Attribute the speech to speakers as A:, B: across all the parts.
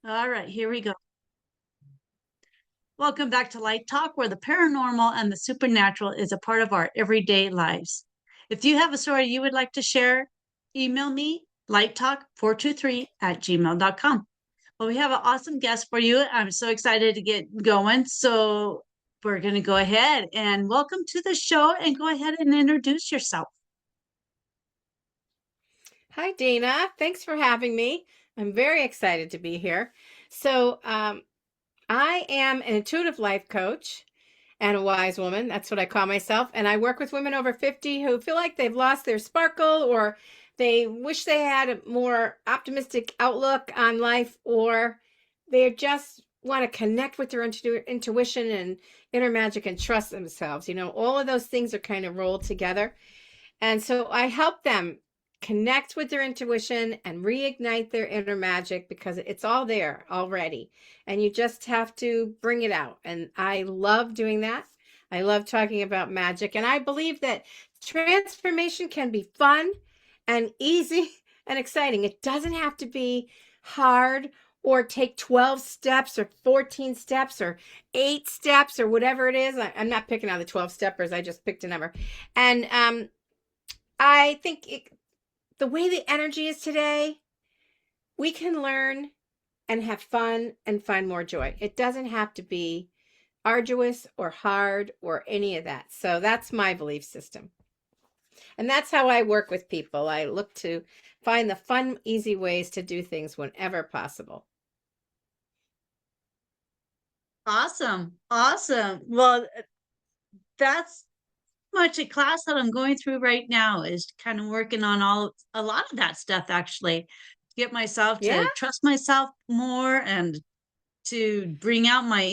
A: All right, here we go. Welcome back to Light Talk, where the paranormal and the supernatural is a part of our everyday lives. If you have a story you would like to share, email me lighttalk423@gmail.com. Well, we have an awesome guest for you. I'm so excited to get going. So we're going to go ahead and welcome to the show and go ahead and introduce yourself.
B: Hi, Dana. Thanks for having me. I'm very excited to be here. So, I am an intuitive life coach and a wise woman. That's what I call myself. And I work with women over 50 who feel like they've lost their sparkle, or they wish they had a more optimistic outlook on life, or they just want to connect with their intuition and inner magic and trust themselves. All of those things are kind of rolled together. And so I help them connect with their intuition and reignite their inner magic, because it's all there already. And you just have to bring it out. And I love doing that. I love talking about magic. And I believe that transformation can be fun and easy and exciting. It doesn't have to be hard or take 12 steps or 14 steps or 8 steps or whatever it is. I'm not picking out the 12 steppers. I just picked a number. And I think the way the energy is today, we can learn and have fun and find more joy. It doesn't have to be arduous or hard or any of that. So that's my belief system. And that's how I work with people. I look to find the fun, easy ways to do things whenever possible.
A: Awesome. Awesome. Well, that's much a class that I'm going through right now is kind of working on a lot of that stuff actually. Get myself
B: Yeah.
A: to trust myself more and to bring out my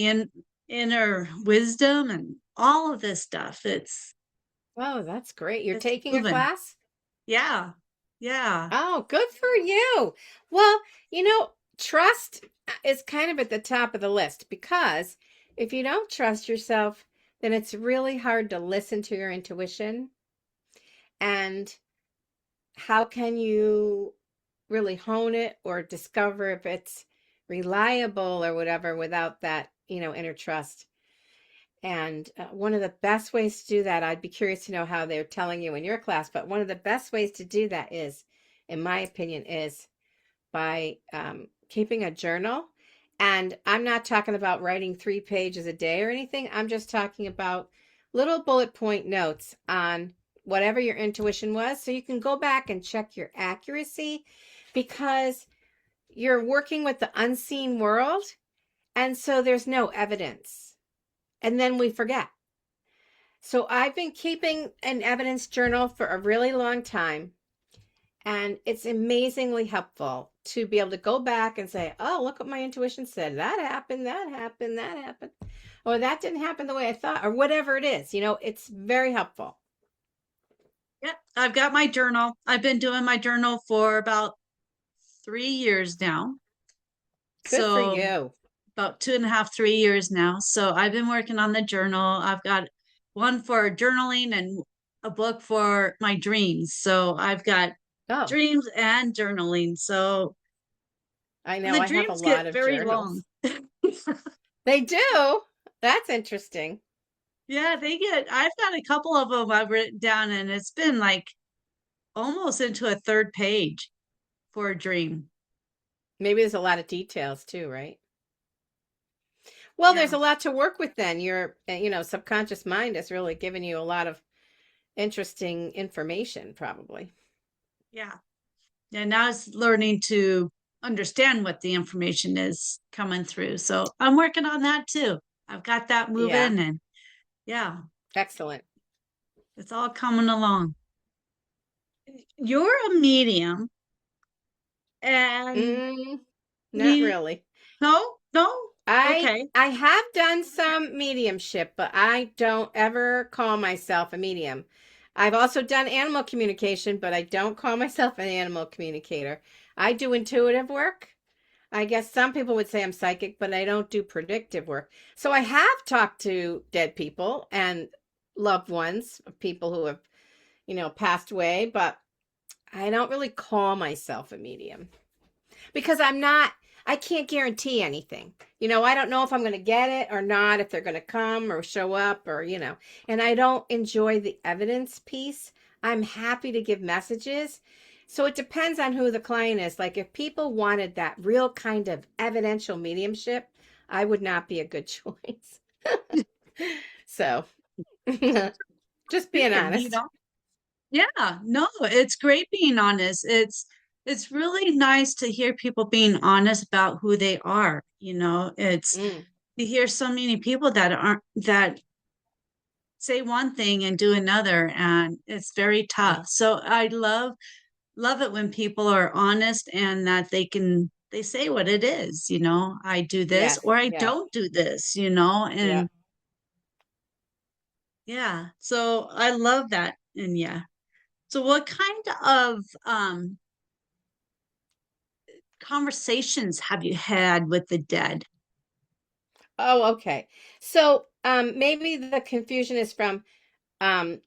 A: inner wisdom and all of this stuff.
B: Oh, that's great. You're
A: It's
B: taking a
A: moving.
B: class?
A: Yeah. Yeah.
B: Oh, good for you. Well, trust is kind of at the top of the list, because if you don't trust yourself, then it's really hard to listen to your intuition. And how can you really hone it or discover if it's reliable or whatever without that, inner trust? And one of the best ways to do that, I'd be curious to know how they're telling you in your class, but one of the best ways to do that is, in my opinion, is by keeping a journal. And I'm not talking about writing 3 pages a day or anything. I'm just talking about little bullet point notes on whatever your intuition was, so you can go back and check your accuracy, because you're working with the unseen world. And so there's no evidence. And then we forget. So I've been keeping an evidence journal for a really long time. And it's amazingly helpful to be able to go back and say, oh, look what my intuition said. That happened, that happened, that happened. Or that didn't happen the way I thought, or whatever it is. It's very helpful.
A: Yep. I've got my journal. I've been doing my journal for about 3 years now.
B: Good for
A: So
B: you.
A: about 2.5, 3 years now. So I've been working on the journal. I've got one for journaling and a book for my dreams. So I've got
B: Oh,
A: dreams and journaling. So
B: I know.
A: the
B: I have a
A: dreams get
B: lot of
A: very long.
B: journals. They do. That's interesting.
A: Yeah, I've got a couple of them I've written down, and it's been like almost into a third page for a dream.
B: Maybe there's a lot of details too, right? Well, there's
A: Yeah.
B: a lot to work with then. Your, subconscious mind is really giving you a lot of interesting information, probably.
A: Yeah. Yeah. Now it's learning to understand what the information is coming through. So I'm working on that too. I've got that
B: Yeah.
A: moving, and yeah,
B: Excellent.
A: it's all coming along. You're a medium, and
B: Mm, not
A: you,
B: really.
A: no, no,
B: I
A: okay.
B: I have done some mediumship, but I don't ever call myself a medium. I've also done animal communication, but I don't call myself an animal communicator. I do intuitive work. I guess some people would say I'm psychic, but I don't do predictive work. So I have talked to dead people and loved ones of people who have, passed away, but I don't really call myself a medium, because I can't guarantee anything. I don't know if I'm going to get it or not, if they're going to come or show up or, and I don't enjoy the evidence piece. I'm happy to give messages. So it depends on who the client is. Like if people wanted that real kind of evidential mediumship, I would not be a good choice. So just being
A: Weird,
B: honest.
A: Yeah, no, it's great being honest. It's really nice to hear people being honest about who they are. It's
B: Mm,
A: you hear so many people that say one thing and do another, and it's very
B: yeah.
A: tough. So I love it when people are honest and that they say what it is, I do this
B: Yes.
A: or I
B: Yes.
A: don't do this,
B: Yeah.
A: and yeah, so I love that. And yeah. So what kind of conversations have you had with the dead?
B: Oh, okay. So maybe the confusion is from um,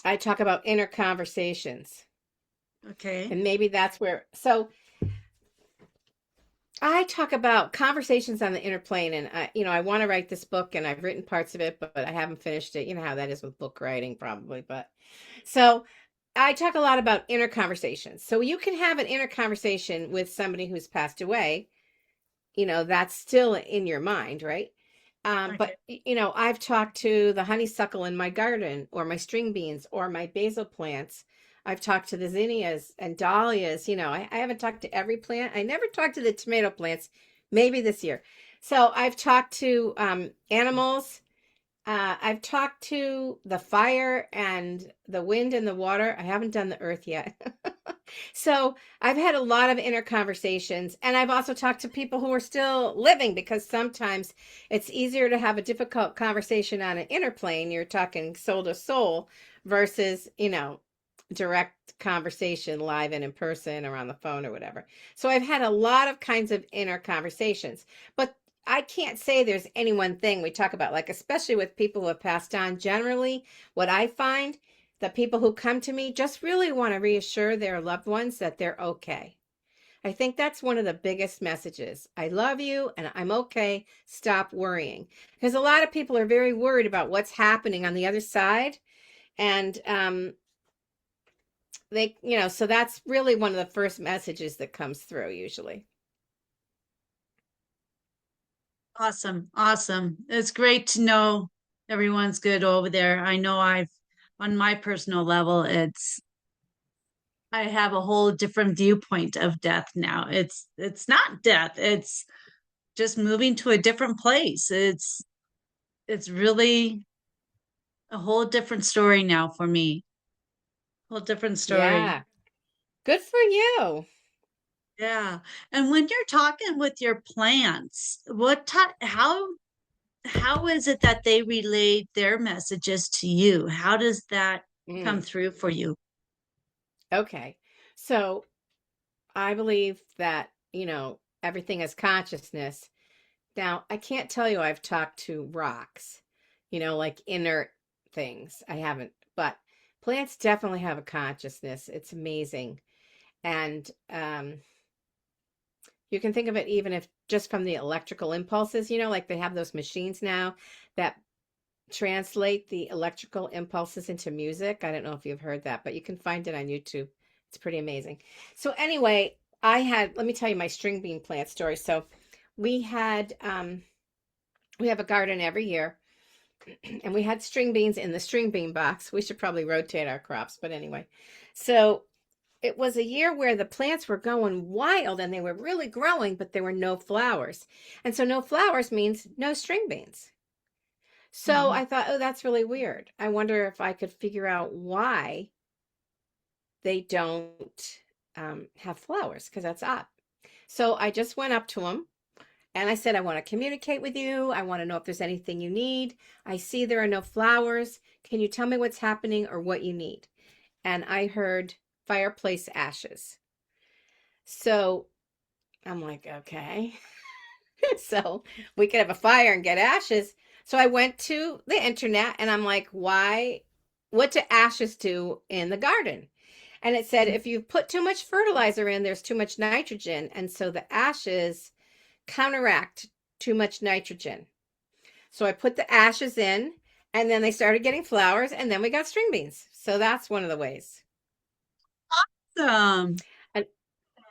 B: I talk about inner conversations,
A: Okay.
B: and maybe that's where. So I talk about conversations on the inner plane, and I want to write this book, and I've written parts of it, but I haven't finished it. You know how that is with book writing, probably. But so I talk a lot about inner conversations. So you can have an inner conversation with somebody who's passed away, that's still in your mind, right?
A: Okay.
B: But I've talked to the honeysuckle in my garden, or my string beans, or my basil plants. I've talked to the zinnias and dahlias. I haven't talked to every plant. I never talked to the tomato plants, maybe this year. So I've talked to animals. I've talked to the fire and the wind and the water. I haven't done the earth yet. So I've had a lot of inner conversations, and I've also talked to people who are still living, because sometimes it's easier to have a difficult conversation on an inner plane. You're talking soul to soul versus, direct conversation live and in person or on the phone or whatever. So I've had a lot of kinds of inner conversations, but I can't say there's any one thing we talk about, like, especially with people who have passed on. Generally, what I find, the people who come to me just really want to reassure their loved ones that they're okay. I think that's one of the biggest messages. I love you and I'm okay. Stop worrying. Because a lot of people are very worried about what's happening on the other side. And so that's really one of the first messages that comes through usually.
A: Awesome. Awesome. It's great to know everyone's good over there. I know on my personal level, I have a whole different viewpoint of death now. It's not death. It's just moving to a different place. It's really a whole different story now for me. Whole different story.
B: Yeah. Good for you.
A: Yeah. And when you're talking with your plants, how is it that they relate their messages to you? How does that come
B: Mm,
A: through for you?
B: okay. So I believe that, everything is consciousness. Now, I can't tell you I've talked to rocks, like inert things. I haven't, but plants definitely have a consciousness. It's amazing. And you can think of it even if just from the electrical impulses, like they have those machines now that translate the electrical impulses into music. I don't know if you've heard that, but you can find it on YouTube. It's pretty amazing. So anyway, let me tell you my string bean plant story. So we had we have a garden every year, and we had string beans in the string bean box. We should probably rotate our crops, but anyway. So it was a year where the plants were going wild and they were really growing, but there were no flowers. And so no flowers means no string beans. So
A: Mhm.
B: I thought, oh, that's really weird. I wonder if I could figure out why they don't have flowers, because that's odd. So I just went up to them and I said, I want to communicate with you. I want to know if there's anything you need. I see there are no flowers. Can you tell me what's happening or what you need? And I heard fireplace ashes. So I'm like, okay. So we could have a fire and get ashes. So I went to the internet and I'm like, what do ashes do in the garden? And it said, if you put too much fertilizer in, there's too much nitrogen. And so the ashes counteract too much nitrogen. So I put the ashes in, and then they started getting flowers, and then we got string beans. So that's one of the ways.
A: Awesome.
B: And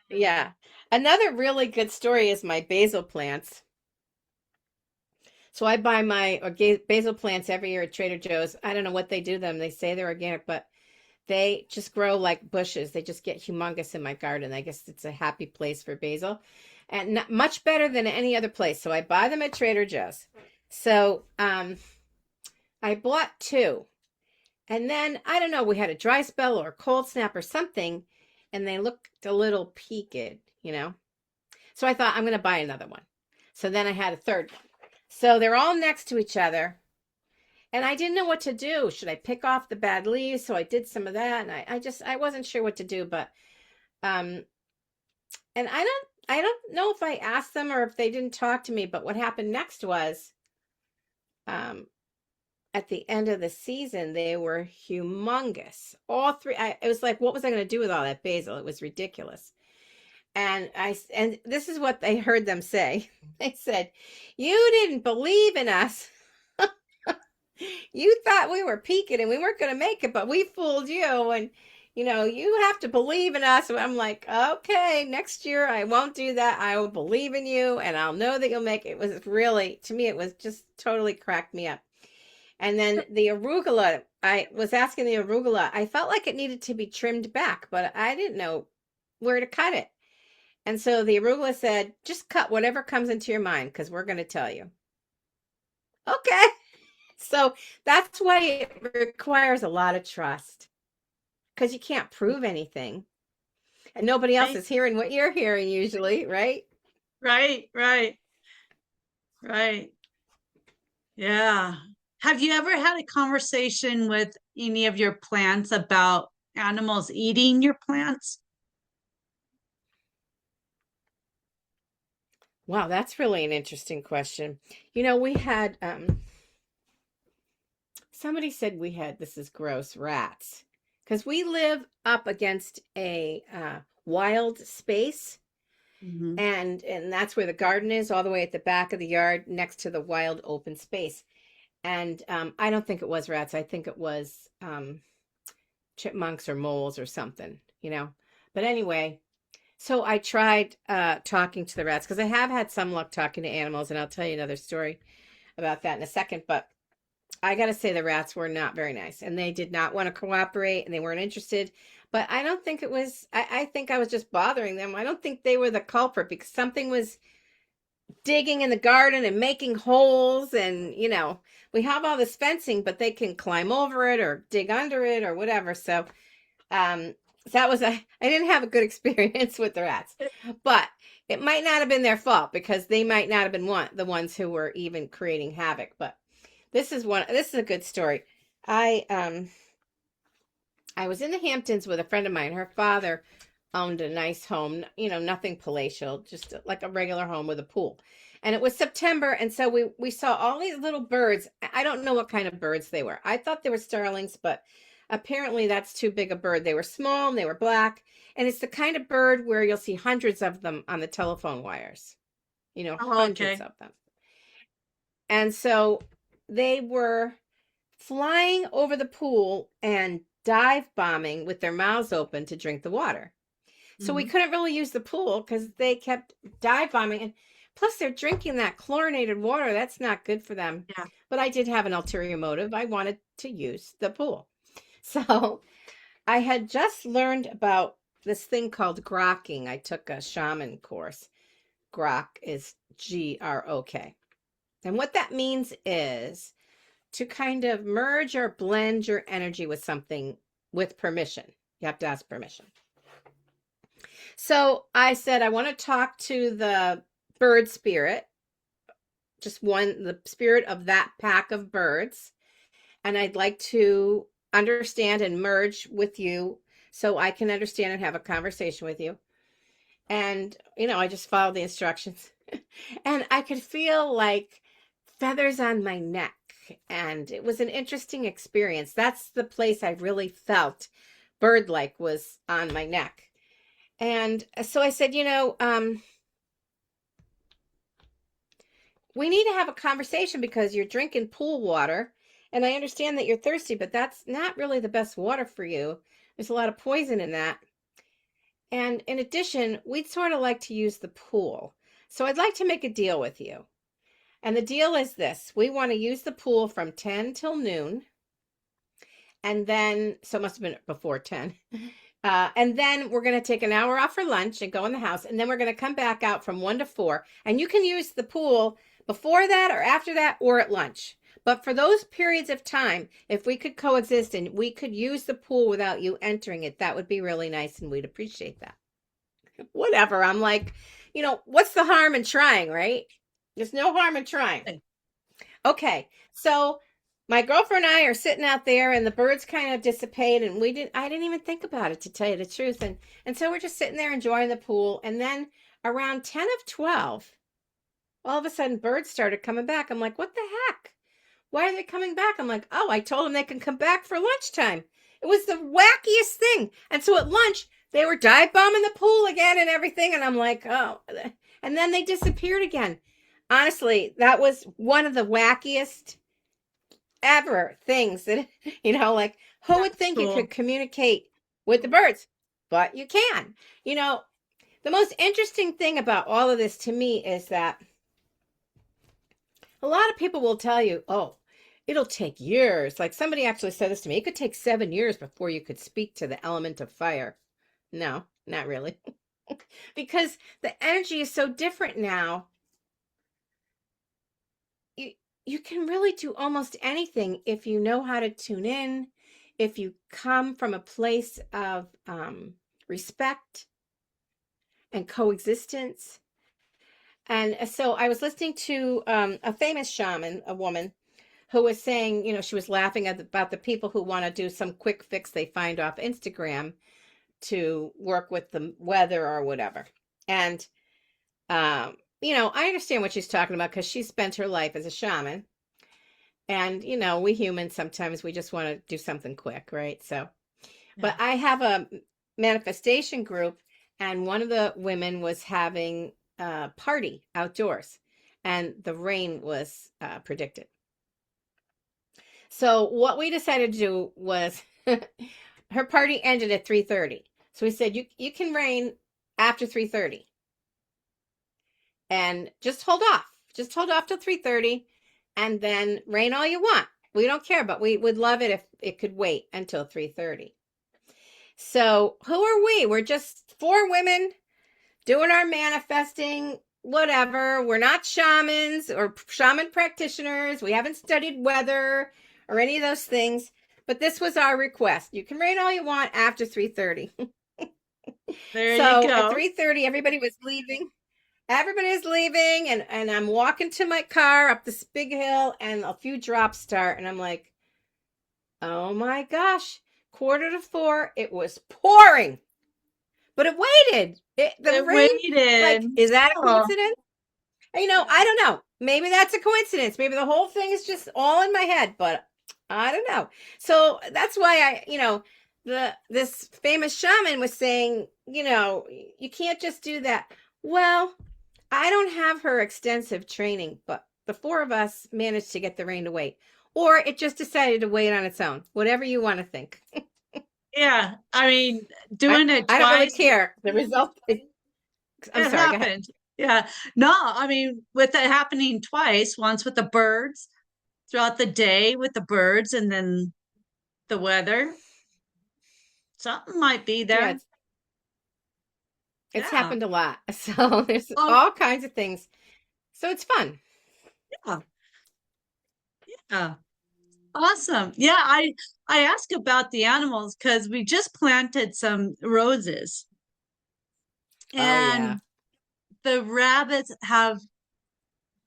B: yeah. Another really good story is my basil plants. So I buy my basil plants every year at Trader Joe's. I don't know what they do to them. They say they're organic, but they just grow like bushes. They just get humongous in my garden. I guess it's a happy place for basil, and not much better than any other place. So I buy them at Trader Joe's. So I bought two. And then, I don't know, we had a dry spell or a cold snap or something, and they looked a little peaked, you know? So I thought, I'm going to buy another one. So then I had a third one. So they're all next to each other, and I didn't know what to do. Should I pick off the bad leaves? So I did some of that, and I wasn't sure what to do, but, and I don't know if I asked them or if they didn't talk to me, but what happened next was, at the end of the season, they were humongous. All three. It was like, what was I going to do with all that basil? It was ridiculous. And this is what I heard them say. They said, "You didn't believe in us. You thought we were peaking and we weren't going to make it, but we fooled you. And you have to believe in us." And I'm like, okay, next year I won't do that. I will believe in you, and I'll know that you'll make it. It was really, to me, it was just totally cracked me up. And then the arugula, I was asking the arugula, I felt like it needed to be trimmed back, but I didn't know where to cut it. And so the arugula said, just cut whatever comes into your mind, because we're going to tell you. Okay. So that's why it requires a lot of trust, because you can't prove anything. And nobody else is hearing what you're hearing usually, right?
A: Right. Yeah. Have you ever had a conversation with any of your plants about animals eating your plants?
B: Wow, that's really an interesting question. We had somebody said we had, this is gross, rats, because we live up against a wild space,
A: Mm-hmm.
B: and that's where the garden is, all the way at the back of the yard next to the wild open space. And I don't think it was rats. I think it was chipmunks or moles or something, But anyway, so I tried talking to the rats, because I have had some luck talking to animals, and I'll tell you another story about that in a second. But I got to say, the rats were not very nice, and they did not want to cooperate, and they weren't interested. But I don't think it was, I think I was just bothering them. I don't think they were the culprit, because something was digging in the garden and making holes, and we have all this fencing, but they can climb over it or dig under it or whatever. So that was I didn't have a good experience with the rats, but it might not have been their fault, because they might not have been the ones who were even creating havoc. But this is a good story. I was in the Hamptons with a friend of mine. Her father owned a nice home, nothing palatial, just like a regular home with a pool. And it was September, and so we saw all these little birds. I don't know what kind of birds they were. I thought they were starlings, but apparently that's too big a bird. They were small, and they were black, and it's the kind of bird where you'll see hundreds of them on the telephone wires, hundreds of them. And so they were flying over the pool and dive bombing with their mouths open to drink the water. So we couldn't really use the pool because they kept dive bombing. And plus, they're drinking that chlorinated water. That's not good for them.
A: Yeah.
B: But I did have an ulterior motive. I wanted to use the pool. So I had just learned about this thing called grokking. I took a shaman course. Grok is Grok. And what that means is to kind of merge or blend your energy with something with permission. You have to ask permission. So I said, I want to talk to the bird spirit, the spirit of that pack of birds. And I'd like to understand and merge with you so I can understand and have a conversation with you. And, I just followed the instructions. And I could feel like feathers on my neck. And it was an interesting experience. That's the place I really felt bird-like, was on my neck. And so I said, we need to have a conversation because you're drinking pool water. And I understand that you're thirsty, but that's not really the best water for you. There's a lot of poison in that. And in addition, we'd sort of like to use the pool. So I'd like to make a deal with you. And the deal is this. We want to use the pool from 10 till noon. And then, so it must have been before 10. And then we're going to take an hour off for lunch and go in the house. And then we're going to come back out from 1 to 4. And you can use the pool before that or after that or at lunch. But for those periods of time, if we could coexist and we could use the pool without you entering it, that would be really nice. And we'd appreciate that. Whatever. I'm like, what's the harm in trying, right? There's no harm in trying. Okay. So my girlfriend and I are sitting out there and the birds kind of dissipate and I didn't even think about it, to tell you the truth. And so we're just sitting there enjoying the pool. And then around 10 of 12, all of a sudden birds started coming back. I'm like, what the heck? Why are they coming back? I'm like, oh, I told them they can come back for lunchtime. It was the wackiest thing. And so at lunch, they were dive bombing the pool again and everything. And I'm like, oh, and then they disappeared again. Honestly, that was one of the wackiest ever things that, like who would think you could communicate with the birds? But you can. The most interesting thing about all of this to me is that a lot of people will tell you, oh, it'll take years. Like somebody actually said this to me. It could take 7 years before you could speak to the element of fire. No, not really. Because the energy is so different now. You can really do almost anything if you know how to tune in, if you come from a place of respect and coexistence. And so I was listening to a famous shaman, a woman, who was saying, she was laughing about the people who want to do some quick fix they find off Instagram to work with the weather or whatever. And I understand what she's talking about because she spent her life as a shaman. And, we humans, sometimes we just want to do something quick, right? So, but I have a manifestation group and one of the women was having a party outdoors and the rain was predicted. So what we decided to do was her party ended at 3:30. So we said, you can rain after 3:30. And just hold off till 3:30 and then rain all you want. We don't care, but we would love it if it could wait until 3:30. So who are we? We're just 4 women doing our manifesting, whatever. We're not shamans or shaman practitioners. We haven't studied weather or any of those things, but this was our request. You can rain all you want after 3:30.
A: There
B: so
A: you go.
B: At 3:30, everybody was leaving. Everybody's leaving and I'm walking to my car up this big hill and a few drops start and I'm like, oh my gosh, 3:45, it was pouring, but it waited. It waited. Like, is that a coincidence? I don't know. Maybe that's a coincidence. Maybe the whole thing is just all in my head, but I don't know. So that's why this famous shaman was saying, you can't just do that. Well, I don't have her extensive training, but the 4 of us managed to get the rain to wait. Or it just decided to wait on its own. Whatever you want to think.
A: Yeah. I mean, doing it twice.
B: I don't really care. The result. I'm sorry.
A: Happened. Go ahead. Yeah. No, I mean, with it happening twice, once with the birds throughout the day with the birds and then the weather, something might be there.
B: Yeah, it's happened a lot. So there's all kinds of things. So it's fun.
A: Yeah. Yeah. Awesome. Yeah, I ask about the animals because we just planted some roses. And the rabbits have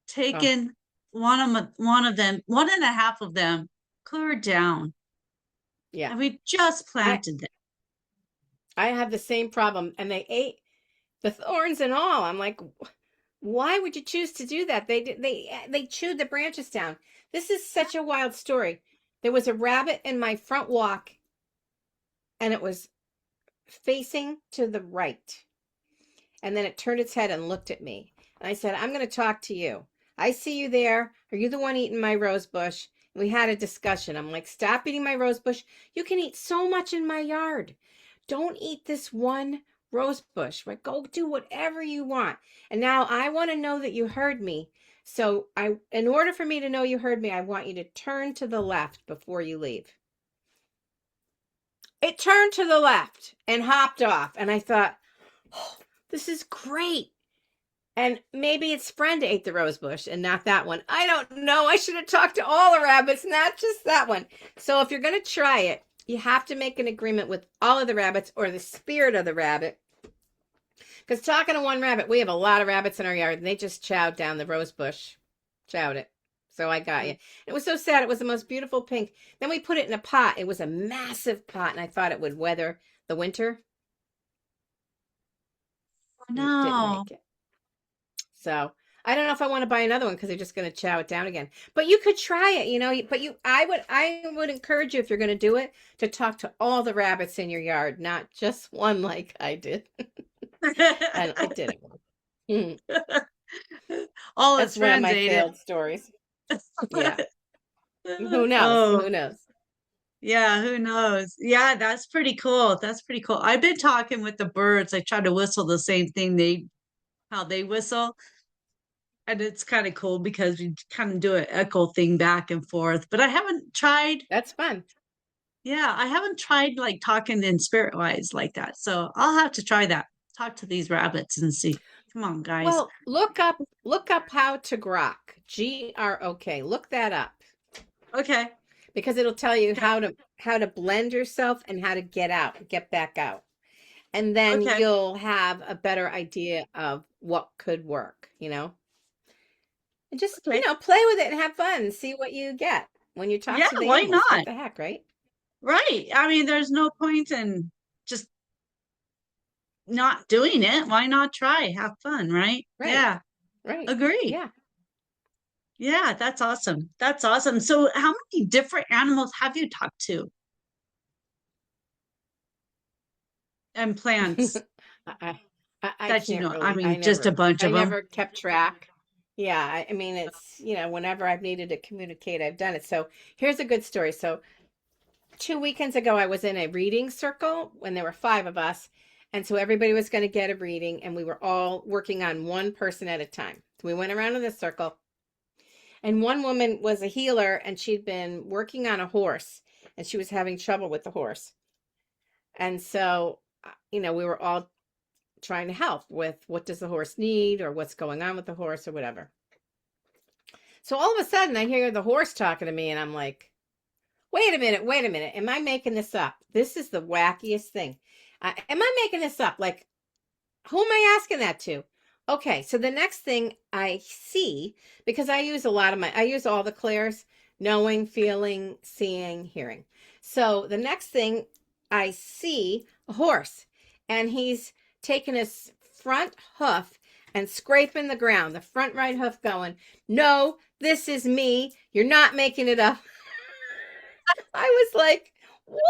A: taken one of them, 1.5 of them, clear down.
B: Yeah.
A: And we just planted them.
B: I have the same problem. And they ate the thorns and all. I'm like, why would you choose to do that? They chewed the branches down. This is such a wild story. There was a rabbit in my front walk and it was facing to the right. And then it turned its head and looked at me. And I said, I'm going to talk to you. I see you there. Are you the one eating my rose bush? And we had a discussion. I'm like, stop eating my rose bush. You can eat so much in my yard. Don't eat this one rose bush. Right? Go do whatever you want. And now I want to know that you heard me. So in order for me to know you heard me, I want you to turn to the left before you leave. It turned to the left and hopped off. And I thought, oh, this is great. And maybe its friend ate the rose bush and not that one. I don't know. I should have talked to all the rabbits, not just that one. So if you're going to try it, you have to make an agreement with all of the rabbits or the spirit of the rabbit. Because talking to one rabbit, we have a lot of rabbits in our yard, and they just chowed down the rose bush. Chowed it. So I got you. It was so sad. It was the most beautiful pink. Then we put it in a pot. It was a massive pot, and I thought it would weather the winter.
A: No.
B: It didn't make it. So I don't know if I want to buy another one because they're just going to chow it down again. But you could try it, you know. But I would encourage you, if you're going to do it, to talk to all the rabbits in your yard, not just one like I did. And I didn't.
A: All
B: That's
A: its
B: one of
A: friends
B: my
A: ate
B: failed
A: it.
B: stories. Yeah. Who knows?
A: Oh,
B: Who knows?
A: yeah, who knows? Yeah, that's pretty cool. That's pretty cool. I've been talking with the birds. I try to whistle the same thing how they whistle. And it's kind of cool because we kind of do an echo thing back and forth. But I haven't tried,
B: That's fun.
A: yeah, I haven't tried like talking in spirit wise like that. So I'll have to try that. Talk to these rabbits and see. Come on, guys.
B: Well, look up how to grok. Grok. Look that up.
A: Okay.
B: Because it'll tell you how to blend yourself and how to get back out. And then
A: Okay.
B: you'll have a better idea of what could work, you know? And just,
A: Okay.
B: play with it and have fun and see what you get when you talk
A: Yeah,
B: to the
A: why
B: animals.
A: not?
B: What the heck, right?
A: Right. I mean, there's no point in just not doing it. Why not try? Have fun, right?
B: Right.
A: Yeah.
B: Right.
A: Agree.
B: Yeah.
A: Yeah, that's awesome. That's awesome. So how many different animals have you talked to? And plants
B: I, I
A: that you
B: can't
A: know. I
B: really,
A: mean, just a bunch
B: I
A: of them.
B: never kept track. Yeah. I mean, it's, whenever I've needed to communicate, I've done it. So here's a good story. So 2 weekends ago, I was in a reading circle when there were 5 of us. And so everybody was going to get a reading, and we were all working on one person at a time. So we went around in this circle, and one woman was a healer, and she'd been working on a horse, and she was having trouble with the horse. And so, we were all trying to help with what does the horse need or what's going on with the horse or whatever. So all of a sudden, I hear the horse talking to me, and I'm like, wait a minute. Am I making this up? This is the wackiest thing. Am I making this up? Like, who am I asking that to? Okay, so the next thing I see, because I use all the clairs, knowing, feeling, seeing, hearing. So the next thing I see a horse, and he's taking his front hoof and scraping the ground, the front right hoof going, no, this is me. You're not making it up. I was like, what?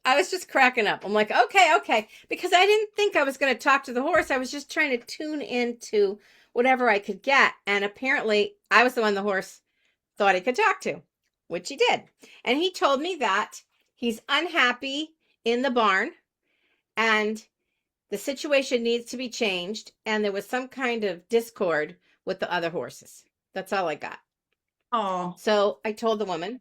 B: I was just cracking up. I'm like, okay. Because I didn't think I was going to talk to the horse. I was just trying to tune into whatever I could get. And apparently I was the one the horse thought he could talk to, which he did. And he told me that he's unhappy in the barn and the situation needs to be changed. And there was some kind of discord with the other horses. That's all I got.
A: Oh.
B: So I told the woman,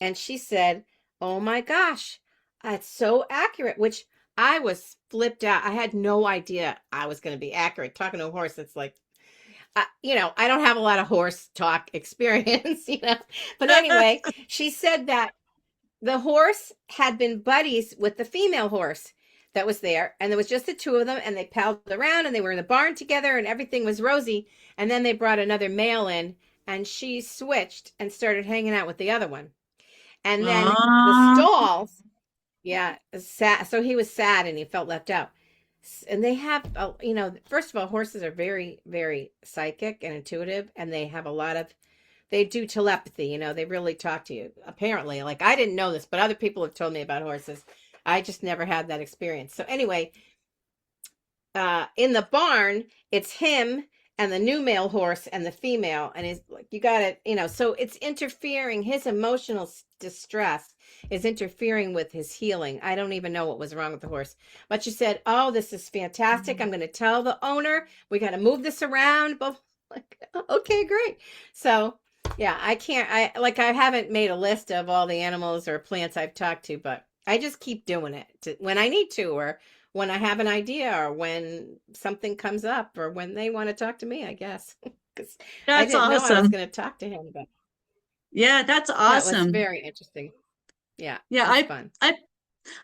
B: and she said, oh my gosh, that's so accurate, which I was flipped out. I had no idea I was going to be accurate. Talking to a horse, it's like, I don't have a lot of horse talk experience, But anyway, she said that the horse had been buddies with the female horse that was there. And there was just the 2 of them, and they palled around, and they were in the barn together, and everything was rosy. And then they brought another male in, and she switched and started hanging out with the other one. And then the stalls, yeah, sad. So he was sad and he felt left out. And they have, first of all, horses are very, very psychic and intuitive, and they have they do telepathy, they really talk to you. Apparently, like, I didn't know this, but other people have told me about horses. I just never had that experience. So anyway, in the barn, it's him and the new male horse and the female, and is like, you got it, so it's interfering. His emotional distress is interfering with his healing. I don't even know what was wrong with the horse, but she said, oh, this is fantastic, I'm going to tell the owner we got to move this around. But like, okay, great. So yeah, I haven't made a list of all the animals or plants I've talked to, but I just keep doing it when I need to, or when I have an idea, or when something comes up, or when they want to talk to me, I guess. Because I
A: That's
B: didn't know I was
A: awesome.
B: going to talk to him, but
A: Yeah, that's
B: that was
A: awesome.
B: very interesting. Yeah,
A: Yeah,
B: it was fun.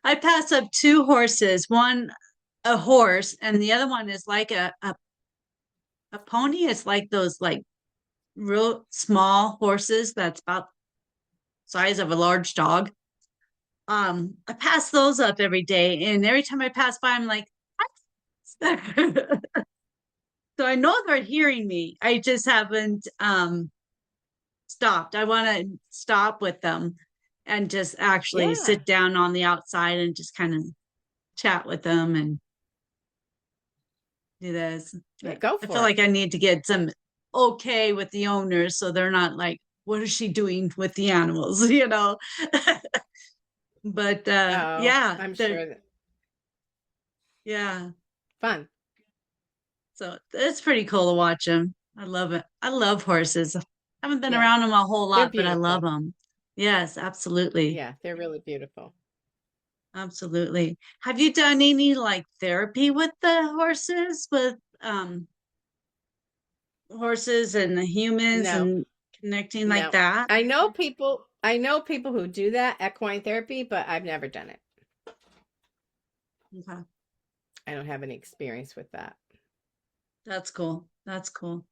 A: I pass up two horses, one a horse, and the other one is like a pony. It's like those like real small horses that's about size of a large dog. I pass those up every day, and every time I pass by, I'm like, so I know they're hearing me. I just haven't stopped. I want to stop with them and just actually
B: Yeah,
A: sit down on the outside and just kind of chat with them and do this.
B: yeah,
A: But
B: go
A: I feel
B: for it.
A: like I need to get some okay with the owners so they're not like, what is she doing with the animals, you know? But
B: Oh,
A: yeah,
B: I'm
A: they're
B: sure that
A: yeah.
B: fun.
A: So it's pretty cool to watch them. I love it. I love horses. I haven't been
B: Yeah,
A: around them a whole
B: they're
A: lot, but I love
B: beautiful.
A: them. Yes, absolutely.
B: Yeah, they're really beautiful.
A: Absolutely. Have you done any like therapy with the with horses and the humans
B: No,
A: and connecting like
B: no.
A: that?
B: I know people who do that, equine therapy, but I've never done it.
A: Okay.
B: I don't have any experience with that.
A: That's cool. That's cool.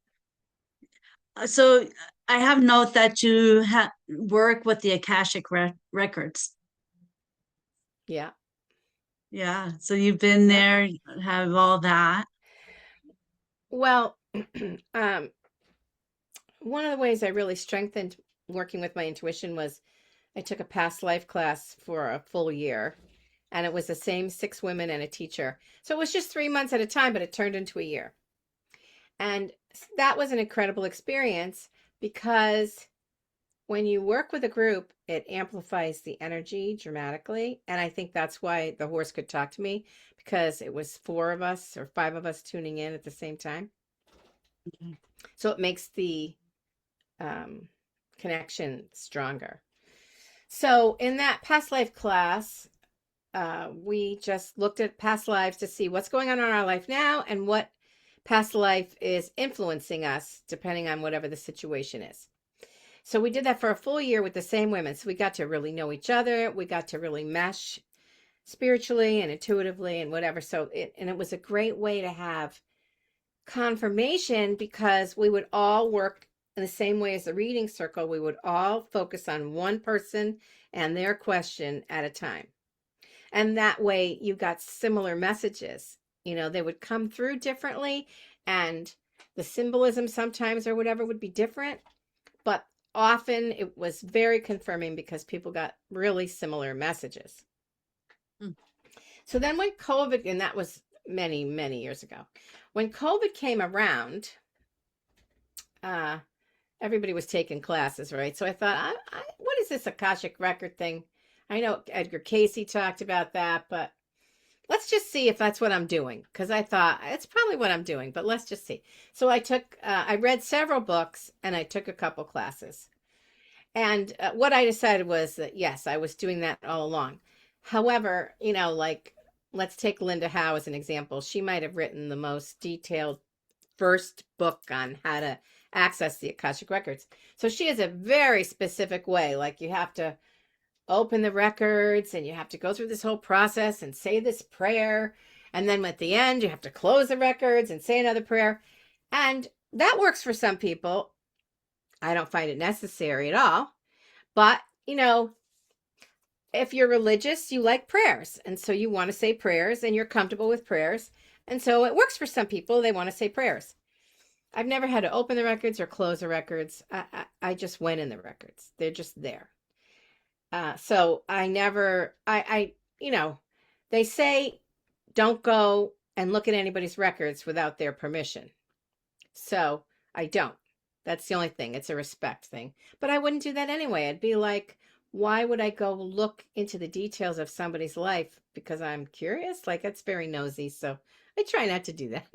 A: So I have note that you work with the Akashic records.
B: Yeah.
A: Yeah. So you've been
B: Yep.
A: there, have all that.
B: Well, um, one of the ways I really strengthened working with my intuition was I took a past life class for a full year, and it was the same six women and a teacher. So it was just 3 months at a time, but it turned into a year. And that was an incredible experience because when you work with a group, it amplifies the energy dramatically. And I think that's why the horse could talk to me, because it was four of us or five of us tuning in at the same time.
A: Okay.
B: So it makes the um, connection stronger. So in that past life class, we just looked at past lives to see what's going on in our life now and what past life is influencing us, depending on whatever the situation is. So we did that for a full year with the same women. So we got to really know each other. We got to really mesh spiritually and intuitively and whatever. And it was a great way to have confirmation, because we would all work in the same way as the reading circle. We would all focus on one person and their question at a time. And that way you got similar messages. They would come through differently, and the symbolism sometimes or whatever would be different, but often it was very confirming because people got really similar messages.
A: Mm.
B: So then when COVID, and that was many, many years ago, when COVID came around, uh, everybody was taking classes, right? So I thought, what is this Akashic record thing? I know Edgar Casey talked about that, but let's just see if that's what I'm doing. Because I thought it's probably what I'm doing, but let's just see. So I read several books and I took a couple classes. And what I decided was that, yes, I was doing that all along. However, like, let's take Linda Howe as an example. She might have written the most detailed first book on how to access the Akashic records. So she has a very specific way. Like, you have to open the records and you have to go through this whole process and say this prayer. And then at the end, you have to close the records and say another prayer. And that works for some people. I don't find it necessary at all. But, if you're religious, you like prayers. And so you want to say prayers and you're comfortable with prayers. And so it works for some people. They want to say prayers. I've never had to open the records or close the records. I just went in the records. They're just there. So I never, they say don't go and look at anybody's records without their permission. So I don't. That's the only thing. It's a respect thing. But I wouldn't do that anyway. I'd be like, why would I go look into the details of somebody's life because I'm curious? Like, it's very nosy. So I try not to do that.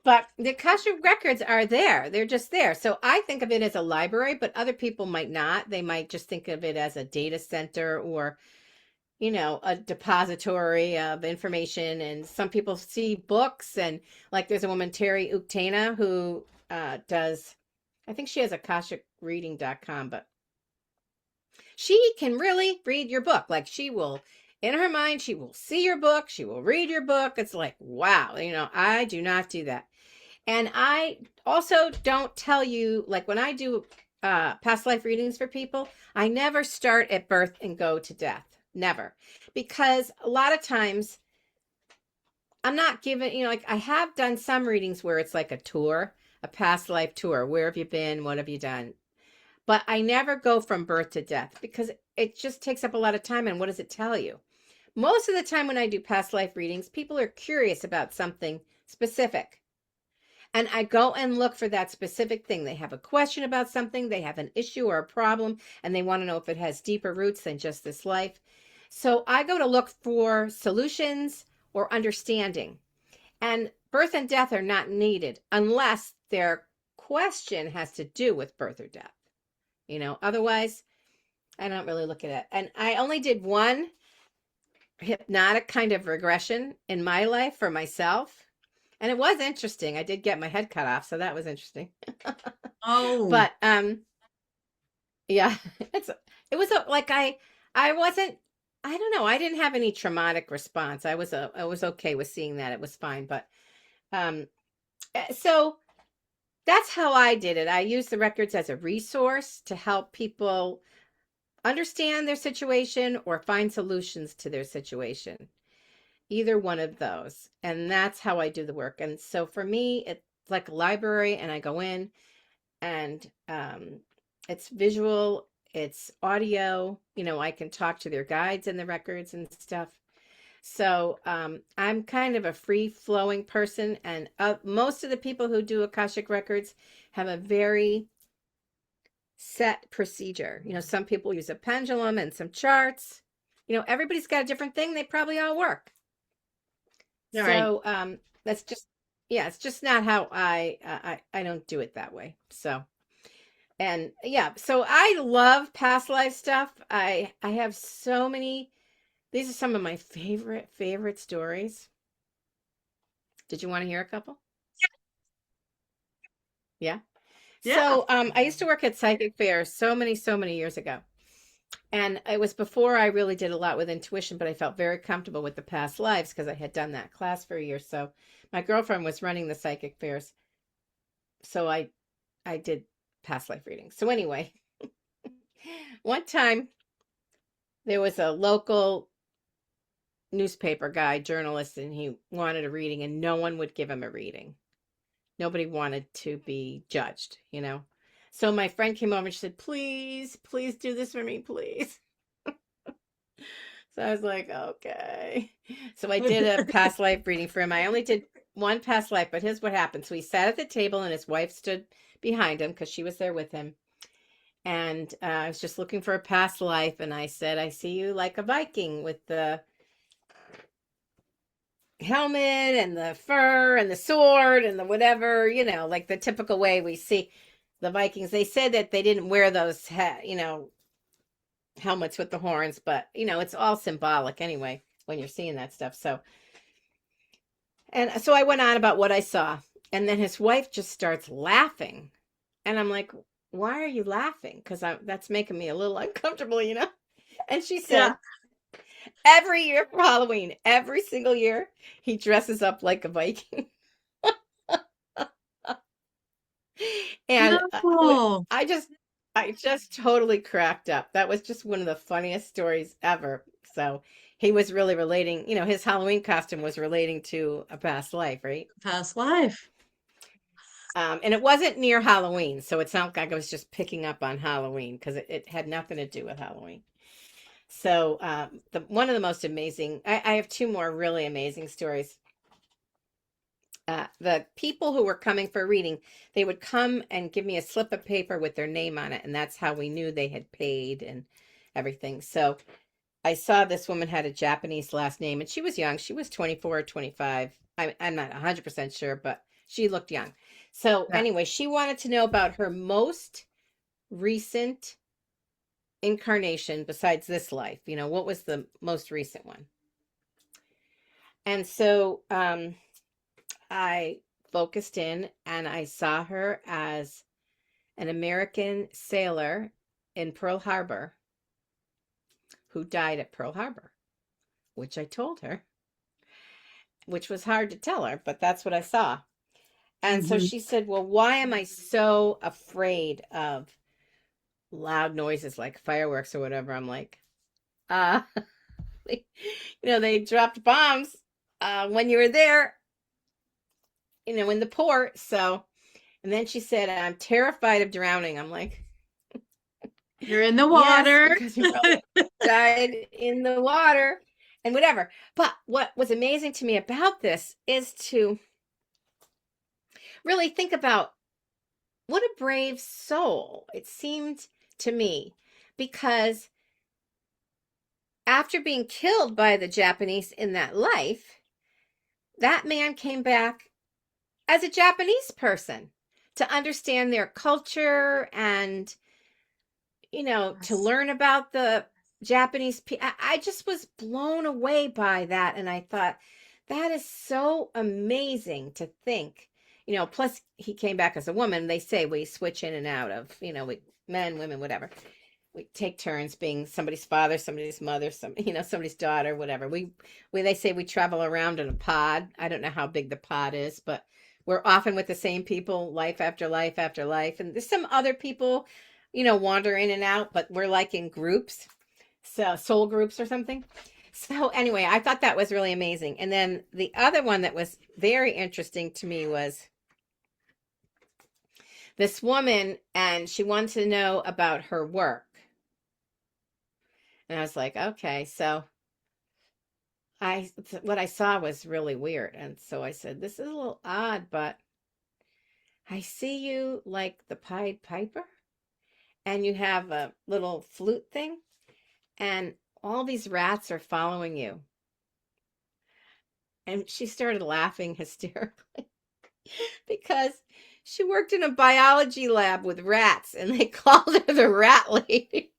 B: But the Akashic records are there. They're just there. So I think of it as a library, but other people might not. They might just think of it as a data center or, a depository of information. And some people see books, and like there's a woman, Terry Uktana, who does, I think she has akashicreading.com, but she can really read your book. Like she will, in her mind, she will see your book. She will read your book. It's like, wow, I do not do that. And I also don't tell you, like when I do past life readings for people, I never start at birth and go to death. Never. Because a lot of times I'm not given, like I have done some readings where it's like a tour, a past life tour. Where have you been? What have you done? But I never go from birth to death because it just takes up a lot of time. And what does it tell you? Most of the time when I do past life readings, people are curious about something specific. And I go and look for that specific thing. They have a question about something, they have an issue or a problem, and they want to know if it has deeper roots than just this life. So I go to look for solutions or understanding. And birth and death are not needed unless their question has to do with birth or death. Otherwise, I don't really look at it. And I only did one hypnotic kind of regression in my life for myself. And it was interesting. I did get my head cut off, so that was interesting.
A: Oh,
B: But yeah, it was like I wasn't, I don't know, I didn't have any traumatic response. I was okay with seeing that. It was fine, but so that's how I did it. I used the records as a resource to help people understand their situation or find solutions to their situation. Either one of those. And that's how I do the work. And so for me, it's like a library, and I go in and it's visual, it's audio, I can talk to their guides and the records and stuff. So I'm kind of a free flowing person. And most of the people who do Akashic records have a very set procedure. Some people use a pendulum and some charts. Everybody's got a different thing. They probably all work.
A: you're right.
B: So that's just, yeah, it's just not how I don't do it that way. So, and yeah, so I love past life stuff. I have so many. These are some of my favorite stories. Did you want to hear a couple? Yeah.
A: Yeah.
B: So I used to work at psychic fairs so many years ago. And it was before I really did a lot with intuition, but I felt very comfortable with the past lives because I had done that class for a year. So my girlfriend was running the psychic fairs. So I did past life readings. So anyway, one time there was a local newspaper guy, journalist, and he wanted a reading, and no one would give him a reading. Nobody wanted to be judged. So my friend came over and she said, please, please do this for me, please. So I was like, okay. So I did a past life reading for him. I only did one past life, but here's what happened. So he sat at the table and his wife stood behind him because she was there with him. And I was just looking for a past life. And I said, I see you like a Viking with the helmet and the fur and the sword and the whatever, like the typical way we see the Vikings. They said that they didn't wear those, helmets with the horns, but it's all symbolic anyway when you're seeing that stuff. So I went on about what I saw, and then his wife just starts laughing, and I'm like, why are you laughing? Because that's making me a little uncomfortable. And she said,
A: Yeah.
B: every year for Halloween, every single year, he dresses up like a Viking. And
A: No.
B: I just totally cracked up. That was just one of the funniest stories ever. So he was really relating, his Halloween costume was relating to a past life, right?
A: Past life.
B: And it wasn't near Halloween, so it's not like I was just picking up on Halloween because it had nothing to do with Halloween. So one of the most amazing, I have two more really amazing stories. the people who were coming for a reading, they would come and give me a slip of paper with their name on it, and that's how we knew they had paid and everything. So I saw this woman had a Japanese last name, and she was young. She was 24 or 25. I'm not 100% sure, but she looked young. So
A: Yeah.
B: anyway, she wanted to know about her most recent incarnation besides this life. What was the most recent one? And so I focused in and I saw her as an American sailor in Pearl Harbor who died at Pearl Harbor, which I told her, which was hard to tell her, but that's what I saw. And so
A: Mhm.
B: she said, well, why am I so afraid of loud noises like fireworks or whatever? I'm like, uh, they dropped bombs when you were there, in the port. So, and then she said, I'm terrified of drowning. I'm like,
A: You're in the
B: yes,
A: water.
B: because you probably died in the water and whatever. But what was amazing to me about this is to really think about what a brave soul it seemed to me, because after being killed by the Japanese in that life, that man came back as a Japanese person to understand their culture and, to
A: Yes.
B: learn about the Japanese people. I just was blown away by that. And I thought, that is so amazing to think. Plus he came back as a woman. They say we switch in and out of, men, women, whatever. We take turns being somebody's father, somebody's mother, somebody's daughter, whatever. They say we travel around in a pod. I don't know how big the pod is, but we're often with the same people, life after life after life. And there's some other people, wander in and out, but we're like in groups, so soul groups or something. So anyway, I thought that was really amazing. And then the other one that was very interesting to me was this woman, and she wanted to know about her work. And I was like, okay, so what I saw was really weird. And so I said, this is a little odd, but I see you like the Pied Piper, and you have a little flute thing, and all these rats are following you. And she started laughing hysterically because she worked in a biology lab with rats, and they called her the rat lady.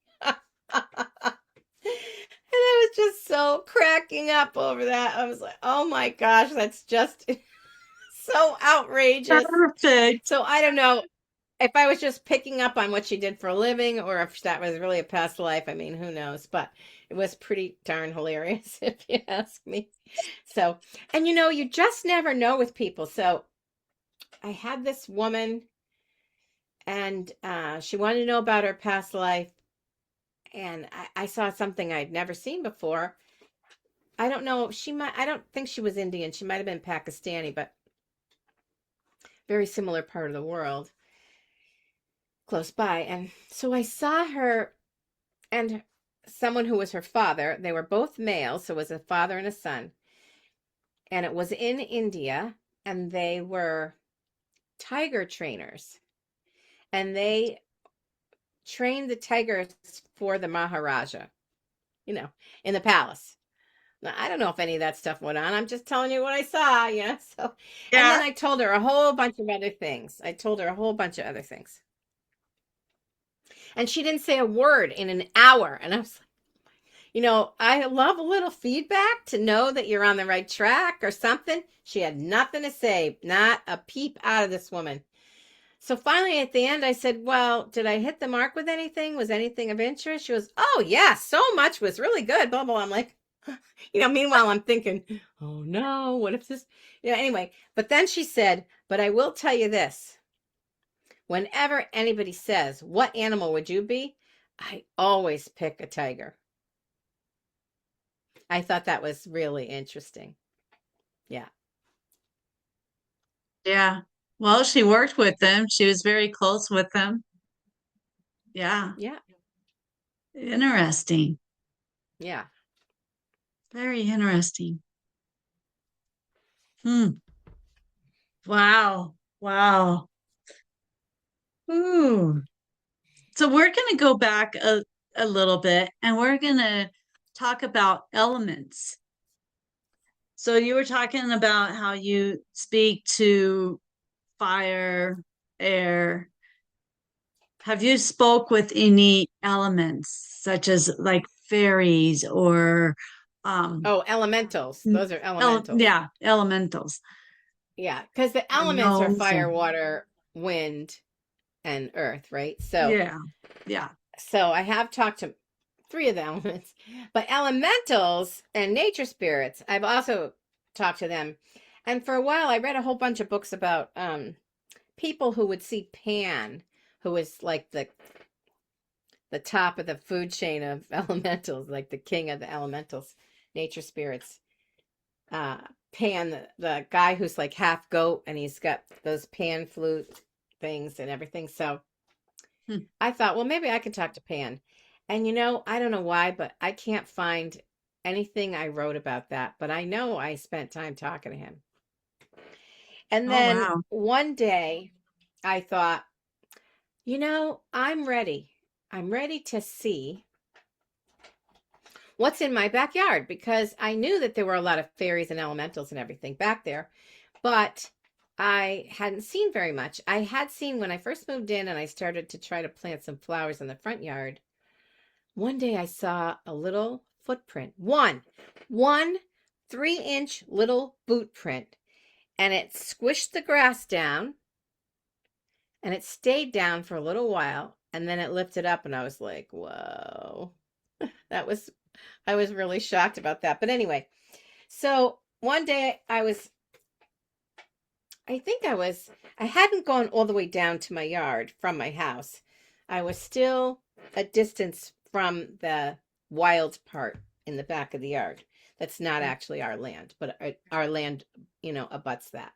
B: And I was just so cracking up over that. I was like, oh my gosh, that's just so outrageous.
A: Perfect.
B: So I don't know if I was just picking up on what she did for a living or if that was really a past life. I mean, who knows? But it was pretty darn hilarious, if you ask me. So, and you just never know with people. So I had this woman, and she wanted to know about her past life. And I saw something I'd never seen before. I don't know. I don't think she was Indian. She might have been Pakistani, but very similar part of the world close by. And so I saw her and someone who was her father. They were both males, so it was a father and a son. And it was in India, and they were tiger trainers. And they trained the tigers for the Maharaja, in the palace. Now, I don't know if any of that stuff went on. I'm just telling you what I saw, So, and
A: Yeah.
B: then I told her a whole bunch of other things. I told her a whole bunch of other things. And she didn't say a word in an hour. And I was like, I love a little feedback to know that you're on the right track or something. She had nothing to say, not a peep out of this woman. So finally at the end, I said, well, did I hit the mark with anything? Was anything of interest? She goes, oh, yeah, so much was really good, blah, blah. I'm like, meanwhile, I'm thinking, oh no, what if this, anyway. But then she said, but I will tell you this. Whenever anybody says, what animal would you be? I always pick a tiger. I thought that was really interesting. Yeah.
A: Yeah. Well, she worked with them. She was very close with them. Yeah.
B: Yeah.
A: Interesting.
B: Yeah.
A: Very interesting. Hmm. Wow. Wow. Ooh. So we're going to go back a little bit and we're going to talk about elements. So you were talking about how you speak to fire, air. Have you spoke with any elements such as like fairies or
B: Oh, elementals. Those are elementals.
A: yeah, elementals,
B: Yeah, because the
A: or
B: elements are
A: gnomes or
B: fire, water, wind, and earth, right?
A: yeah, yeah.
B: So I have talked to three of the elements, but elementals and nature spirits, I've also talked to them. And for a while, I read a whole bunch of books about people who would see Pan, who was like the top of the food chain of elementals, like the king of the elementals, nature spirits. Uh, Pan, the guy who's like half goat, and he's got those pan flute things and everything. So
A: Hmm.
B: I thought, well, maybe I could talk to Pan. And I don't know why, but I can't find anything I wrote about that. But I know I spent time talking to him. And
A: Oh
B: then
A: wow.
B: one day I thought, I'm ready. I'm ready to see what's in my backyard because I knew that there were a lot of fairies and elementals and everything back there, but I hadn't seen very much. I had seen when I first moved in and I started to try to plant some flowers in the front yard. One day I saw a little footprint, one 3-inch little boot print, and it squished the grass down and it stayed down for a little while and then it lifted up and I was like, whoa. That was I was really shocked about that. But anyway, so one day I hadn't gone all the way down to my yard from my house. I was still a distance from the wild part in the back of the yard. That's not actually our land, but our land, abuts that.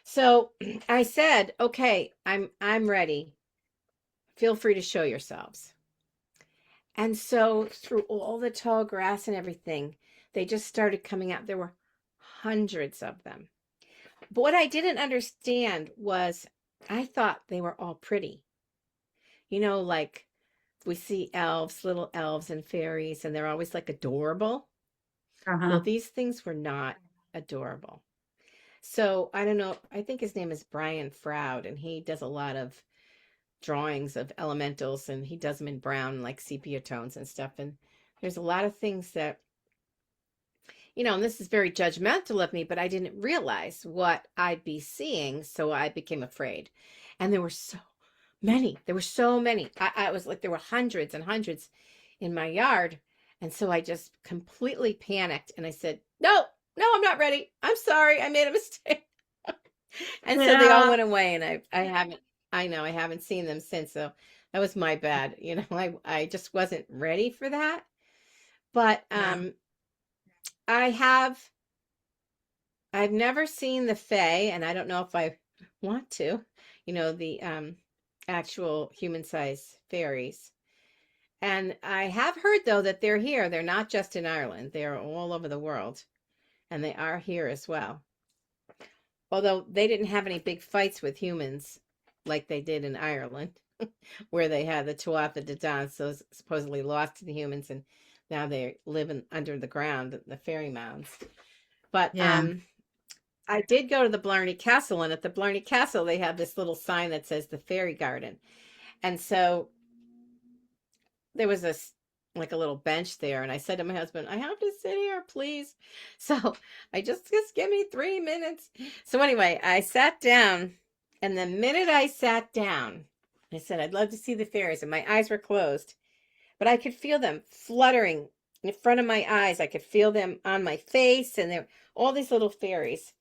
B: So I said, "Okay, I'm ready. Feel free to show yourselves." And so through all the tall grass and everything, they just started coming out. There were hundreds of them. But what I didn't understand was I thought they were all pretty. Like we see elves, little elves and fairies, and they're always like adorable. Well,
A: Uh-huh.
B: these things were not adorable. So I don't know. I think his name is Brian Froud, and he does a lot of drawings of elementals and he does them in brown, like sepia tones and stuff. And there's a lot of things that, and this is very judgmental of me, but I didn't realize what I'd be seeing. So I became afraid. And there were so many. There were so many. I was like, there were hundreds and hundreds in my yard. And so I just completely panicked and I said, no, I'm not ready. I'm sorry. I made a mistake. And so they all
A: Yeah.
B: went away and I haven't seen them since. So that was my bad. I just wasn't ready for that. But
A: Yeah.
B: I've never seen the Fae, and I don't know if I want to, the actual human-sized fairies. And I have heard though that they're here. They're not just in Ireland. They're all over the world. And they are here as well. Although they didn't have any big fights with humans like they did in Ireland, where they had the Tuatha De Danann, so supposedly lost to the humans, and now they're living under the ground, the fairy mounds. But
A: Yeah.
B: I did go to the Blarney Castle, and at the Blarney Castle, they have this little sign that says the Fairy Garden. And so there was like a little bench there, and I said to my husband, I have to sit here, please. So I just give me 3 minutes. So anyway, I sat down, and the minute I sat down, I said, I'd love to see the fairies, and my eyes were closed, but I could feel them fluttering in front of my eyes. I could feel them on my face, and there all these little fairies.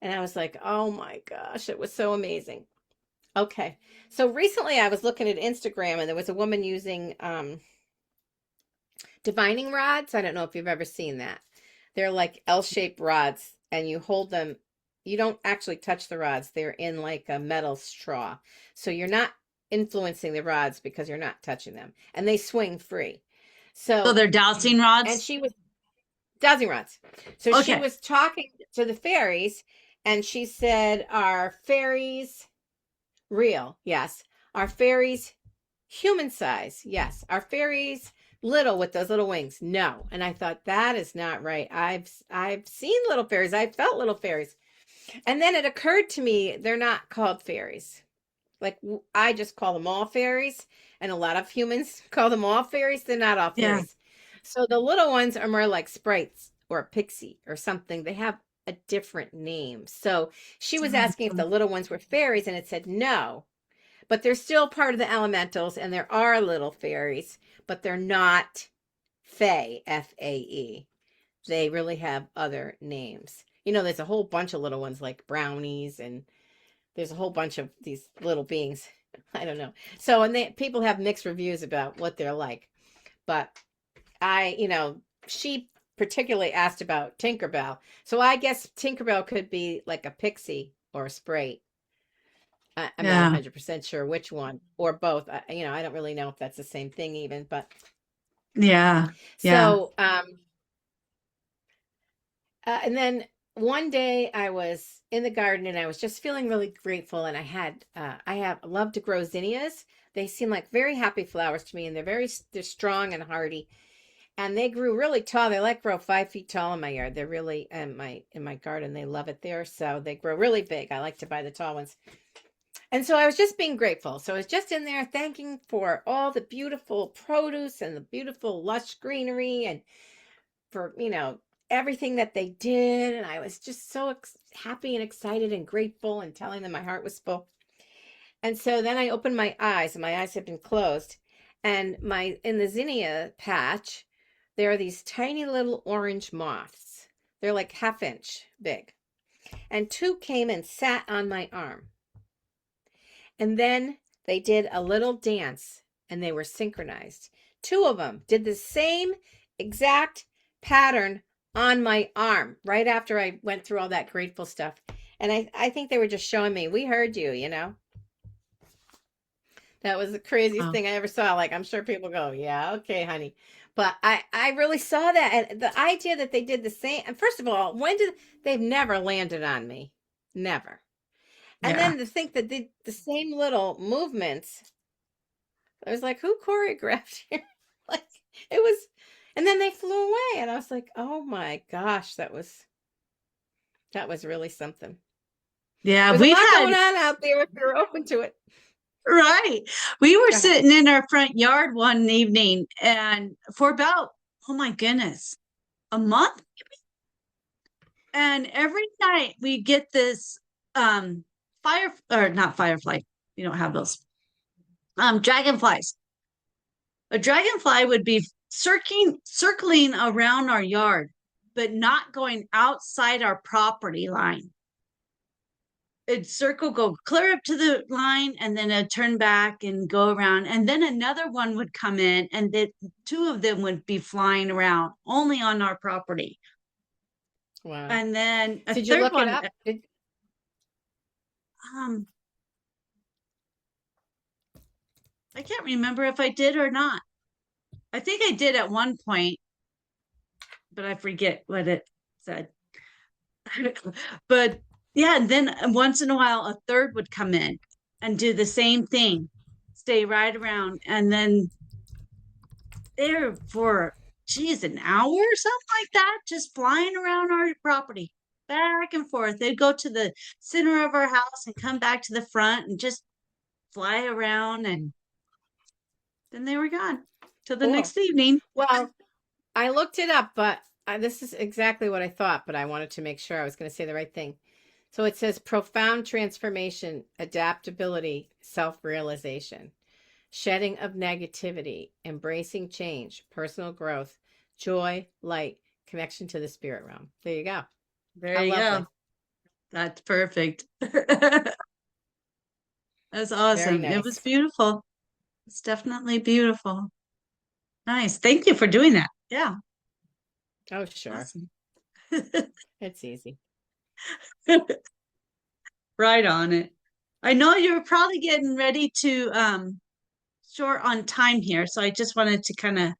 B: And I was like, oh my gosh, it was so amazing. Okay. So recently I was looking at Instagram and there was a woman using divining rods. I don't know if you've ever seen that. They're like L-shaped rods and you hold them. You don't actually touch the rods. They're in like a metal straw. So you're not influencing the rods because you're not touching them. And they swing free.
A: So
B: So,
A: they're dowsing
B: and
A: rods?
B: she was dowsing rods. So she
A: Okay.
B: was talking to the fairies And she said, "Are fairies real?" Yes. "Are fairies human size?" Yes. "Are fairies little with those little wings?" No. And I thought, that is not right. I've seen little fairies. I've felt little fairies. And then it occurred to me, they're not called fairies. Like, I just call them all fairies, and a lot of humans call them all fairies. They're not all
A: Yeah.
B: fairies. So the little ones are more like sprites or a pixie or something. They have a different name. So she was asking if the little ones were fairies, and it said no, but they're still part of the elementals, and there are little fairies, but they're not fae, F-A-E. They really have other names. There's a whole bunch of little ones like brownies, and there's a whole bunch of these little beings. I don't know. So, and people have mixed reviews about what they're like. But she particularly asked about Tinkerbell. So I guess Tinkerbell could be like a pixie or a sprite. I'm not
A: Yeah.
B: 100% sure which one, or both. I don't really know if that's the same thing even. But
A: Yeah. Yeah.
B: so, and then one day I was in the garden and I was just feeling really grateful. And I love to grow zinnias. They seem like very happy flowers to me, and they're strong and hardy. And they grew really tall. They grow 5 feet tall in my yard. They're really in my garden. They love it there. So they grow really big. I like to buy the tall ones. And so I was just being grateful. So I was just in there thanking for all the beautiful produce and the beautiful lush greenery, and for, everything that they did. And I was just so happy and excited and grateful, and telling them my heart was full. And so then I opened my eyes, and my eyes had been closed. And in the zinnia patch, there are these tiny little orange moths. They're like half-inch big. And two came and sat on my arm. And then they did a little dance, and they were synchronized. Two of them did the same exact pattern on my arm right after I went through all that grateful stuff. And I think they were just showing me, we heard you, That was the craziest
A: Wow.
B: thing I ever saw. Like, I'm sure people go, yeah, okay, honey. But I really saw that. And the idea that they did the same. And first of all, they've never landed on me. Never. And
A: Yeah.
B: then to think that the same little movements, I was like, who choreographed here? Like, it was, and then they flew away. And I was like, oh my gosh, that was really something.
A: Yeah.
B: There's a
A: We've
B: lot
A: had,
B: going on out there if you're open to it.
A: right. We were
B: Go ahead.
A: sitting in our front yard one evening, and for about, oh my goodness, a month. And every night we get this fire, or not firefly. You don't have those. Dragonflies. A dragonfly would be circling around our yard, but not going outside our property line. It'd go clear up to the line, and then it'd turn back and go around. And then another one would come in, and two of them would be flying around only on our property.
B: Wow.
A: And then a
B: Did you
A: third
B: look it
A: one,
B: up?
A: um, I can't remember if I did or not. I think I did at one point, but I forget what it said. But yeah, and then once in a while, a third would come in and do the same thing, stay right around, and then there for, geez, an hour or something like that, just flying around our property, back and forth. They'd go to the center of our house and come back to the front and just fly around, and then they were gone till the
B: Cool.
A: next evening.
B: Well, I looked it up, but this is exactly what I thought, but I wanted to make sure I was going to say the right thing. So it says profound transformation, adaptability, self-realization, shedding of negativity, embracing change, personal growth, joy, light, connection to the spirit realm. There you go.
A: There
B: How
A: you
B: lovely.
A: go. That's perfect. That's
B: Very
A: awesome. It was
B: nice.
A: beautiful. It's definitely beautiful. Nice. Thank you for doing that. Yeah.
B: Oh, sure.
A: Awesome.
B: It's easy.
A: Right on it. I know you're probably getting ready to short on time here, so I just wanted to kind of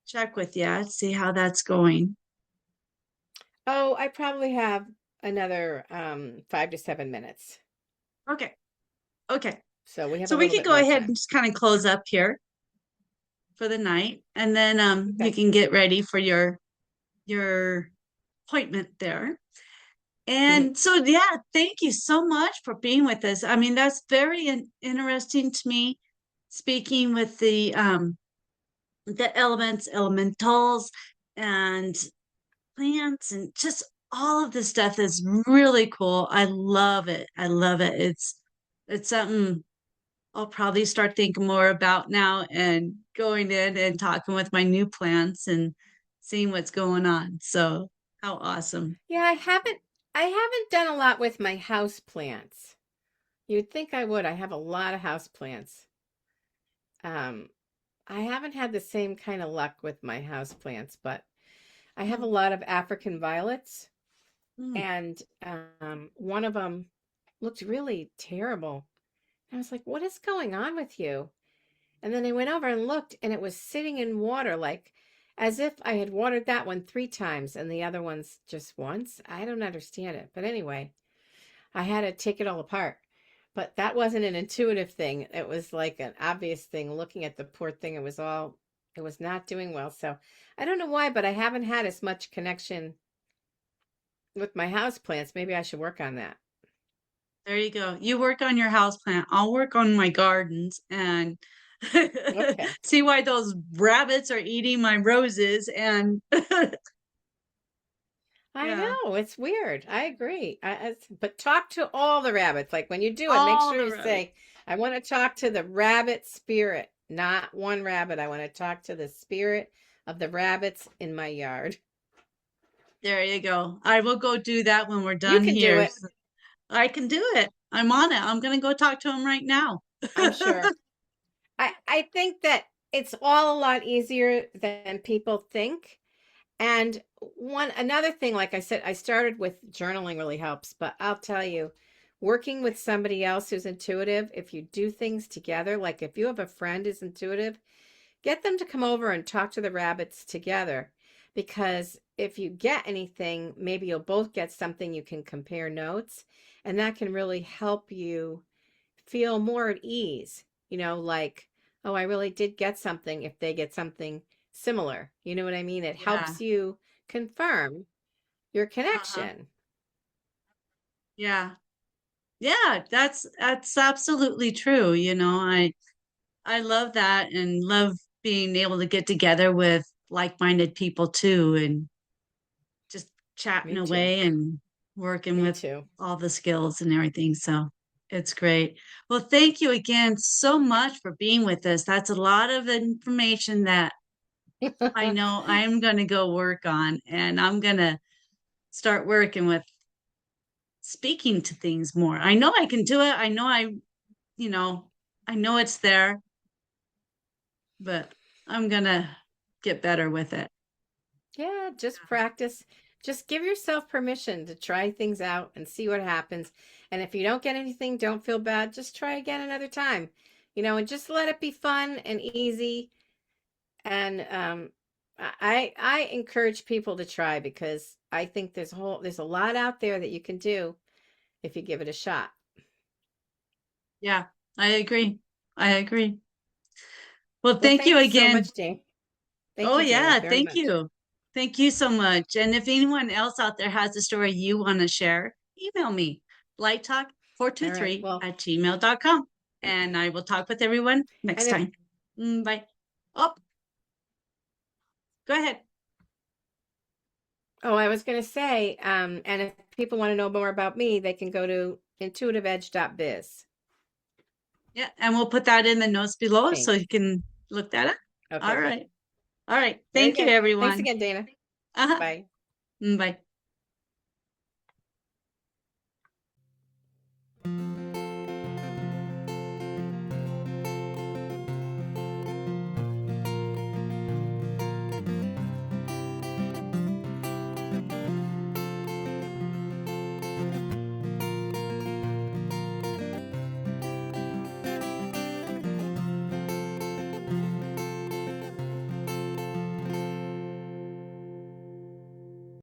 A: check with you, see how that's going.
B: So I probably have another 5 to 7 minutes.
A: Okay. Okay.
B: So we have a
A: So we
B: little
A: could
B: bit
A: go
B: more
A: ahead
B: time.
A: and just kind of close up here for the night, and then you
B: Okay.
A: can get ready for your appointment there.
B: Mhm.
A: And so, yeah, thank you so much for being with us. I mean, that's very interesting to me, speaking with the elements, elementals, and plants, and just all of this stuff is really cool. I love it. I love it. It's something I'll probably start thinking more about now, and going in and talking with my new plants and seeing what's going on. So, how awesome.
B: Yeah, I haven't done a lot with my house plants. You'd think I would. I have a lot of house plants. Um, I haven't had the same kind of luck with my house plants, but I have a
A: Mm,
B: lot of African violets,
A: mm.
B: and one of them looked really terrible. I was like, "What is going on with you?" And then I went over and looked, and it was sitting in water, like as if I had watered that one 3 times and the other ones just once. I don't understand it. But anyway, I had to take it all apart. But that wasn't an intuitive thing. It was like an obvious thing. Looking at the poor thing, it was not doing well. So I don't know why, but I haven't had as much connection with my house plants. Maybe I should work on that.
A: There you go. You work on your house plant. I'll work on my gardens and
B: Okay.
A: see why those rabbits are eating my roses. And
B: I
A: yeah,
B: know it's weird. I agree. But talk to all the rabbits. Like when you do it, make
A: all
B: sure
A: the
B: you
A: rabbits.
B: say, "I want to talk to the rabbit spirit, not one rabbit. I want to talk to the spirit of the rabbits in my yard."
A: There you go. I will go do that when we're
B: You
A: done
B: can do
A: here.
B: it,
A: So I can do it. I'm on it. I'm going to go talk to him right now.
B: I'm sure. I think that it's all a lot easier than people think. And one another thing, like I said, I started with journaling really helps, but I'll tell you, working with somebody else who's intuitive, if you do things together, like if you have a friend who's intuitive, get them to come over and talk to the rabbits together. Because if you get anything, maybe you'll both get something you can compare notes, and that can really help you feel more at ease. Like, oh, I really did get something if they get something similar. You know what I mean? It
A: Yeah.
B: helps you confirm your
A: Uh-huh.
B: connection.
A: Yeah. Yeah, that's absolutely true. I love that, and love being able to get together with like-minded people too, and just chatting
B: Me too.
A: away and working
B: Me
A: with
B: too.
A: all the skills and everything. So it's great. Well, thank you again so much for being with us. That's a lot of information that I know I'm going to go work on, and I'm going to start working with speaking to things more. I know I can do it. You know, I know it's there, but I'm going to get better with it.
B: Yeah, just practice. Just give yourself permission to try things out and see what happens. And if you don't get anything, don't feel bad. Just try again another time. And just let it be fun and easy. And I encourage people to try because I think there's a lot out there that you can do if you give it a shot.
A: Yeah, I agree. I agree. Well,
B: Well,
A: thank you
B: thank you so
A: again.
B: much, Jane. Thank
A: Oh,
B: you, Dana,
A: yeah.
B: very
A: Thank
B: much.
A: you. Thank you so much. And if anyone else out there has a story you want to share, email me,
B: All right.
A: lighttalk423
B: Well,
A: at gmail.com. And I will talk with everyone next
B: and if
A: time. Bye. Oh, go ahead.
B: oh, I was going to say, and if people want to know more about me, they can go to intuitiveedge.biz.
A: Yeah. And we'll put that in the notes below so
B: Thanks.
A: you can look that up.
B: Okay,
A: All
B: good.
A: right. All right.
B: Very
A: Thank you,
B: good. Thanks
A: everyone.
B: again, Dana.
A: Uh-huh.
B: Bye.
A: Bye.